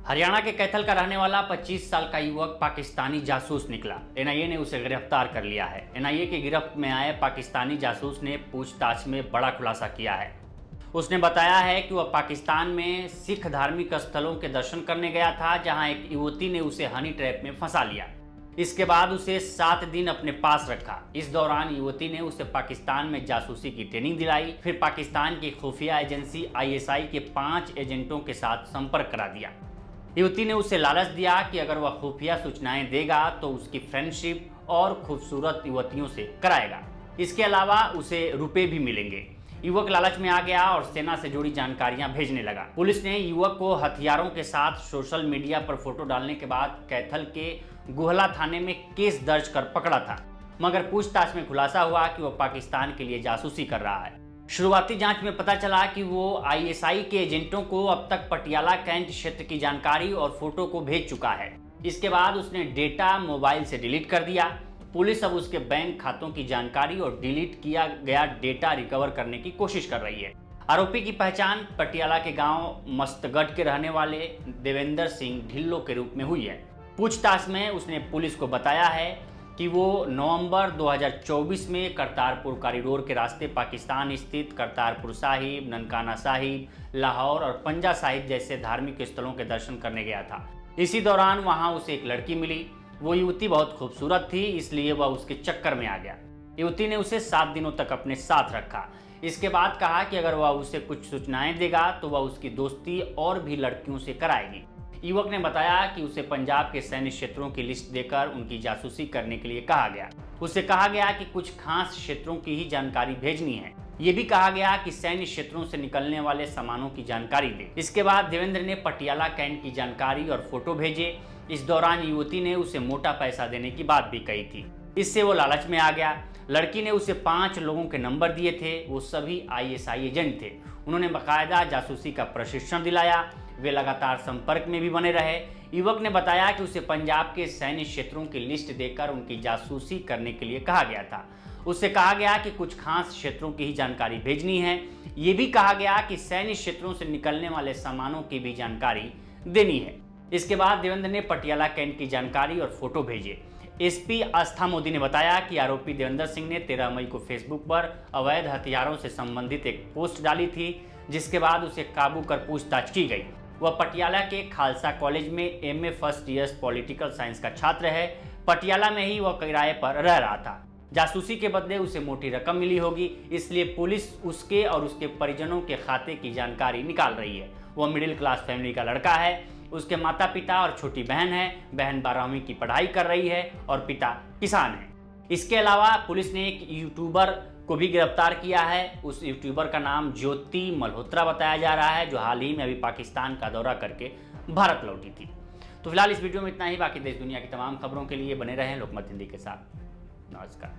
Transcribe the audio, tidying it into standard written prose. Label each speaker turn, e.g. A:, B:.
A: हरियाणा के कैथल का रहने वाला 25 साल का युवक पाकिस्तानी जासूस निकला। एनआईए ने उसे गिरफ्तार कर लिया है। एनआईए की गिरफ्त में आए पाकिस्तानी जासूस ने पूछताछ में बड़ा खुलासा किया है। उसने बताया है कि वह पाकिस्तान में सिख धार्मिक स्थलों के दर्शन करने गया था, जहां एक युवती ने उसे हनी ट्रैप में फंसा लिया। इसके बाद उसे 7 दिन अपने पास रखा। इस दौरान युवती ने उसे पाकिस्तान में जासूसी की ट्रेनिंग दिलाई। फिर पाकिस्तान की खुफिया एजेंसी आईएसआई के 5 एजेंटों के साथ संपर्क करा दिया। युवती ने उसे लालच दिया कि अगर वह खुफिया सूचनाएं देगा तो उसकी फ्रेंडशिप और खूबसूरत युवतियों से कराएगा। इसके अलावा उसे रुपए भी मिलेंगे। युवक लालच में आ गया और सेना से जुड़ी जानकारियां भेजने लगा। पुलिस ने युवक को हथियारों के साथ सोशल मीडिया पर फोटो डालने के बाद कैथल के गुहला थाने में केस दर्ज कर पकड़ा था, मगर पूछताछ में खुलासा हुआ कि वह पाकिस्तान के लिए जासूसी कर रहा है। शुरुआती जांच में पता चला कि वो आईएसआई के एजेंटों को अब तक पटियाला कैंट क्षेत्र की जानकारी और फोटो को भेज चुका है। इसके बाद उसने डेटा मोबाइल से डिलीट कर दिया। पुलिस अब उसके बैंक खातों की जानकारी और डिलीट किया गया डेटा रिकवर करने की कोशिश कर रही है। आरोपी की पहचान पटियाला के गांव मस्तगढ़ के रहने वाले देवेंद्र सिंह ढिल्लो के रूप में हुई है। पूछताछ में उसने पुलिस को बताया है कि वो नवंबर 2024 में करतारपुर कॉरिडोर के रास्ते पाकिस्तान स्थित करतारपुर साहिब, ननकाना साहिब, लाहौर और पंजा साहिब जैसे धार्मिक स्थलों के दर्शन करने गया था। इसी दौरान वहां उसे एक लड़की मिली। वो युवती बहुत खूबसूरत थी, इसलिए वह उसके चक्कर में आ गया। युवती ने उसे 7 दिनों तक अपने साथ रखा। इसके बाद कहा कि अगर वह उसे कुछ सूचनाएं देगा तो वह उसकी दोस्ती और भी लड़कियों से कराएगी। युवक ने बताया कि उसे पंजाब के सैन्य क्षेत्रों की लिस्ट देकर उनकी जासूसी करने के लिए कहा गया। उससे कहा गया कि कुछ खास क्षेत्रों की ही जानकारी भेजनी है। ये भी कहा गया कि सैन्य क्षेत्रों से निकलने वाले सामानों की जानकारी दे। इसके बाद देवेंद्र ने पटियाला कैंट की जानकारी और फोटो भेजे। इस दौरान युवती ने उसे मोटा पैसा देने की बात भी कही थी। इससे वो लालच में आ गया। लड़की ने उसे 5 लोगों के नंबर दिए थे। वो सभी आईएसआई एजेंट थे। उन्होंने बाकायदा जासूसी का प्रशिक्षण दिलाया। वे लगातार संपर्क में भी बने रहे। युवक ने बताया कि उसे पंजाब के सैन्य क्षेत्रों की लिस्ट देकर उनकी जासूसी करने के लिए कहा गया था। उससे कहा गया कि कुछ खास क्षेत्रों की ही जानकारी भेजनी है। ये भी कहा गया कि सैन्य क्षेत्रों से निकलने वाले सामानों की भी जानकारी देनी है। इसके बाद देवेंद्र ने पटियाला कैंट की जानकारी और फोटो भेजे। एसपी आस्था मोदी ने बताया कि आरोपी देवेंद्र सिंह ने 13 मई को फेसबुक पर अवैध हथियारों से संबंधित एक पोस्ट डाली थी, जिसके बाद उसे काबू कर पूछताछ की गई। वह पटियाला के खालसा कॉलेज में MA first year political science का छात्र है। पटियाला में ही वह किराए पर रह रहा था। जासूसी के बदले उसे मोटी रकम मिली होगी, इसलिए पुलिस उसके और उसके परिजनों के खाते की जानकारी निकाल रही है। वह मिडिल क्लास फैमिली का लड़का है। उसके माता पिता और छोटी बहन है। बहन 12वीं की पढ़ाई कर रही है और पिता किसान है। इसके अलावा पुलिस ने एक यूट्यूबर को भी गिरफ्तार किया है। उस यूट्यूबर का नाम ज्योति मल्होत्रा बताया जा रहा है, जो हाल ही में अभी पाकिस्तान का दौरा करके भारत लौटी थी। तो फिलहाल इस वीडियो में इतना ही। बाकी देश दुनिया की तमाम खबरों के लिए बने रहें लोकमत हिंदी के साथ। नमस्कार।